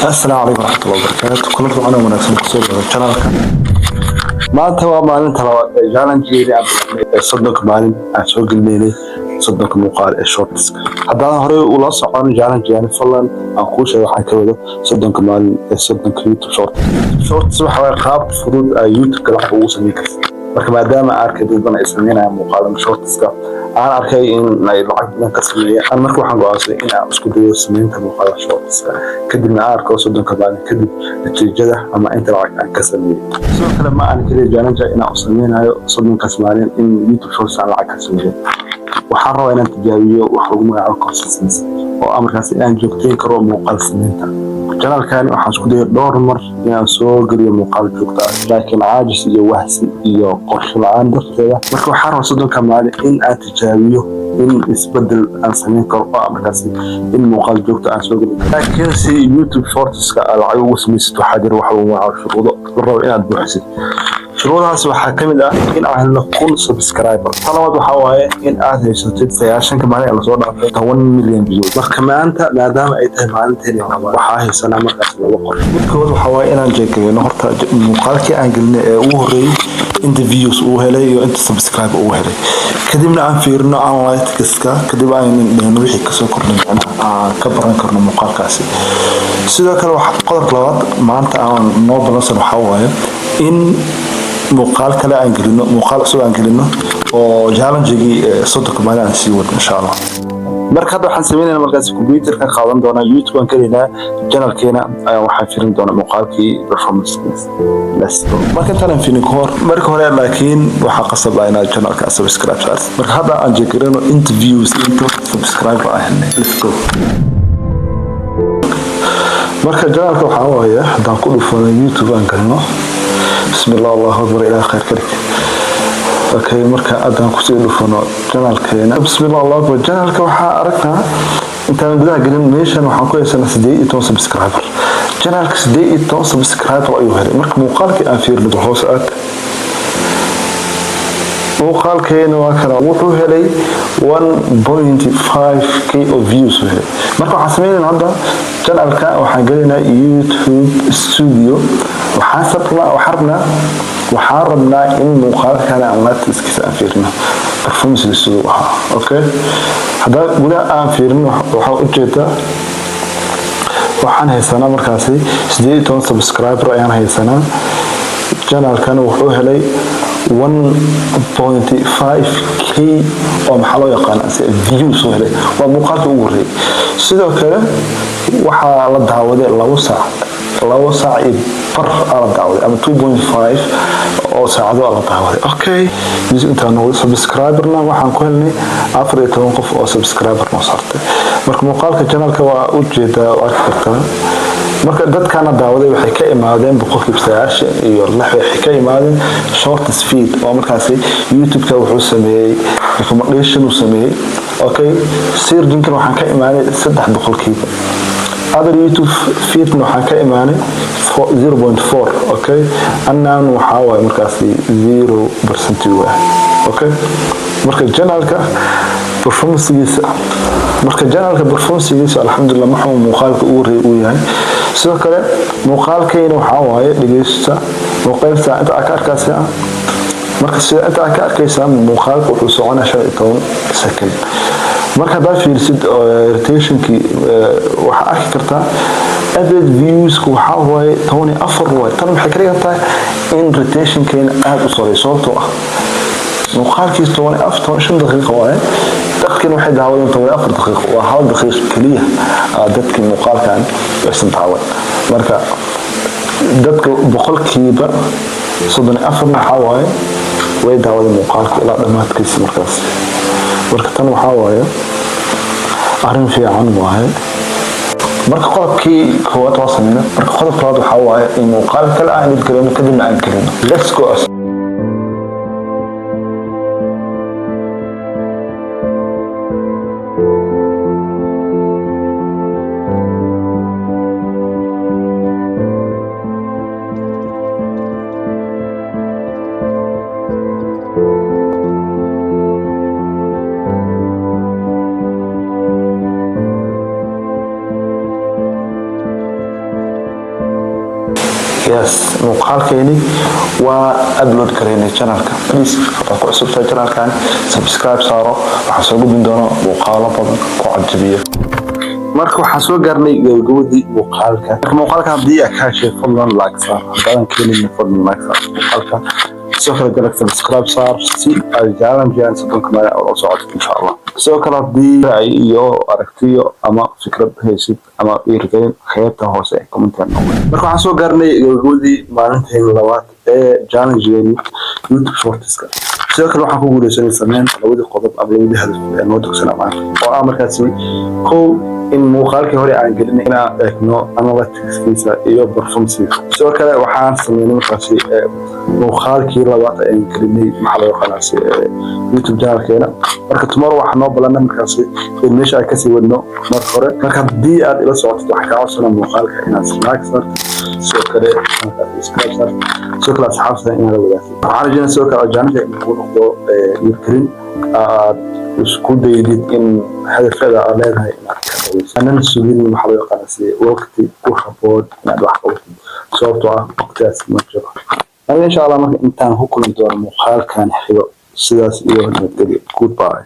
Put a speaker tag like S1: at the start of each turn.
S1: السلام عليكم ورحمة الله وبركاته. كلكم أنا وناسين كسور channelka. maanta waa maalinta labaad ee challenge-geeda aan bilaabnay ee soddonka maalin aan soo gelinaynay soddonka muuqaal ee shortska. haddaan horey ula socon challenge-yani fadlan aan kuu sheego waxaan ka wado soddonka maalin ee soddonka YouTube shorts waxa waaye qaab fudud ay YouTube-ka lacag ugu samayn karto. marka maadaama aan arkay dad badan ay sameynayaan muuqaalada shortska aan arkay in ay lacag badan ka sameeyaan marka waxaan go'aansaday in aan isku dayo sameynta muuqaalada shortska kadibna aan arko soddonka maalin kadib natiijada ama inta lacag aan ka sameeyay. sidoo kale ma aan kaliya challenge inaan u sameynayo soddonkaas maalin in YouTube shorts aan lacag ka sameeyo. waxaan rabaa inaan tijaabiyo wax lagu magacaabo consistency oo amarkaas inaan joogteyn karo muuqaal sameynta. channelkan waxaan isku dayay dhowr mar inaan soo geliyo muuqaal joogto ah laakiin caajis iyo wahsi iyo qorshe la'aan darteeda. marka waxaan rabaa soddonka maalin in aan tijaabiyo in isbedel aan sameyn karo oo amarkaas in muuqaal joogto aan soo geliyo. laakiin si YouTube shortska lacag ugu samaysid waxaa jira wax lagu magacaabo shuruudo la rabo inaad buuxisid. shuruudahaas waxaa ka mid ah in aad helo 1000 subscriber. talabaad waxaa waaye in aad haysatid 90 maalin ee lasoo dhaafay 1 milyan views. marka maanta maadaama ay tahay maalinteeni labaad waxaa haysanaa markaas laba qorshe. midkood waxaa waaye inaan jeegayno horta muuqaalkii aan gelinay ee ugu horreeyay inta views uu helay iyo inta subscriber uu helay. kadibna aan fiirino analyticska kadib aan dhahno wixii kasoo kordhay aan ka baran karno muuqaalkaasi. sidoo kale qodobka labaad maanta aan noo balansan waxaa waaye in muuqaal kale aan gelino muuqaal cusub aan gelino oo challenge-gii soddonka maalin aan sii wadno insha Allah. marka hadda waxaan sameynaynaa markaas computer ka qaadan doonaa YouTube aan gelinaa channelkeena waxaan fiirin doonaa muuqaalkii performance. marka intaan fiirin kahor marka hore laakiin waxaa qasab ah inaad channelka subscribe saartid. marka hadda aan jeegirano interviews into subscriber ah. let's go. marka channelka waxaa waaye haddaan ku dhufano YouTube aan galno بسم الله الله أكبر إلى خير كريك. أوكي مركا أدنى كسر دفنو جنال كينا بسم الله الله أكبر جنال كوحة أركنا أنت من بدأ قلنا ميشان وحنقول سنة سدي إتون سبسكرايبر جنال كسدي إتون سبسكرايبر أيوه هذي مركا مقالك أنفير لدروس أك مقالك هنا وكنا وحوه لي 1.5k of views هذي مركا حسمين عندنا جنال كا وحنقلنا يوتيوب ستوديو وحاربنا إن مقالكنا عملت إسكيس أنفيرنا performance للسوق. أوكي هذا ولا أنفيرنا وحاول أجدا وحنا هالسنة مركزي 6 سبسكرايبر أنا هالسنة channel كان وحوه لي 1.5k oo maxaa loo yaqaan views oo helay waa muuqaalka ugu horeeyay. sidoo kale waxaa la daawaday 2 saac iyo bar la daawaday ama 2.5 oo saacado la daawaday. okay intaan oo subscriberna waxaan ku helnay 14 qof oo subscriber noo saartay. marka muuqaalka channelka waa u jeedaa waa kartaa marka dadkana daawaday waxay ka imaadeen boqolkiiba 9 iyo waxay ka imaadeen short feed oo markaas YouTube-ka wuxuu sameeyay recommendation uu sameeyay. okay searching-ka waxaan ka imaanay 3 boqolkiiba other YouTube feed waxaan ka imaanay 0.4. okay annaan waxa waay markaas 0% waa. okay marka channelka performance-giisa alxamdulillah maxuu muuqaalka ugu horeeyay uu yahay. sidoo kale muuqaalkeena waxaa waaye dhageysta muuqaalka inta aad ka arkaysaa marka sida inta aad ka arkaysaa muuqaalka wuxuu soconaa 15 second. marka hadaad fiirisid rotationkii waxaa arki kartaa average views waxaa waaye 14 waaye. tan maxay ka dhigan tahay in rotationkeena aad u sareeyo sababtoo ah muuqaalkiis 15 daqiiqo waaye dadkina waxay daawadeen 14 daqiiqo waa hal daqiiqo kaliya dadka muuqaalkan aysan daawan. marka dadka boqolkiiba 34 waxaa waaye way daawadeen muuqaalka ilaa dhammaadkiisa markaas. marka tan waxaa waaye arrin fiican waaye. marka qodobkii koowaad waa sameeyna marka qodobka labaad waxaa waaye in muuqaal kale aan gelino kadibna aan gelino. let's go. يس مقالكيني وابلود كريني channelka please ku cusubtahay channelkan subscribe saaro waxa soo gudbin doona muuqaalo badan ku cajibiyo marka waxa soo gaarnay gabadhii muuqaalka hadii aad ka heshay fadlan like saar haddaan keenin fadlan like saar muuqaalka soo kala galak subscribe saar si ay jaalanjiyaan sidoo kale oo socodka insha Allah soo kala hadii ay iyo aragtiyo ama fikrad haysid ama irgayn qaybta hoose ee comment-ka marka waxaan soo gaarnay gabadhii maalintii labaad ee challenge-geeni YouTube shortska sidoo kale waxaan ku guuleysanay sameyn labadii qodob ama labadii hadaf ee noo dugsanaa maanta oo markaasi kow in muuqaalkii hore aan gelinay inaan eegno analytics-kiisa iyo performance-kiisa sidoo kale waxaan sameynay markaasi muuqaalkii labaad ee aan gelinay maxaa loo qanacsay YouTube channel-keena marka tomorrow waxaan noo balanay markaasi in meesha ay ka sii wadno marka hore marka haddii aad ila socotid waxaa kaa codsanaa muuqaalka inaad like saarto sidoo kale subscribe saarto sidoo kale asxaabta inaad la wadaagtid waxaan rajeynaa sidoo kale channel-ka inuu noqdo dhiirgelin aad isku daydid in hadafyada aad leedahay inaad ka dhaweyso anana sugin waxaa loo yaqaanaa waqti ku habboon inaad wax qabatid sababtoo ah waqtigaas ma jiro insha Allah marka intaan ku kulmi doono muuqaalkan xigo sidaas iyo nabadgelyo goodbye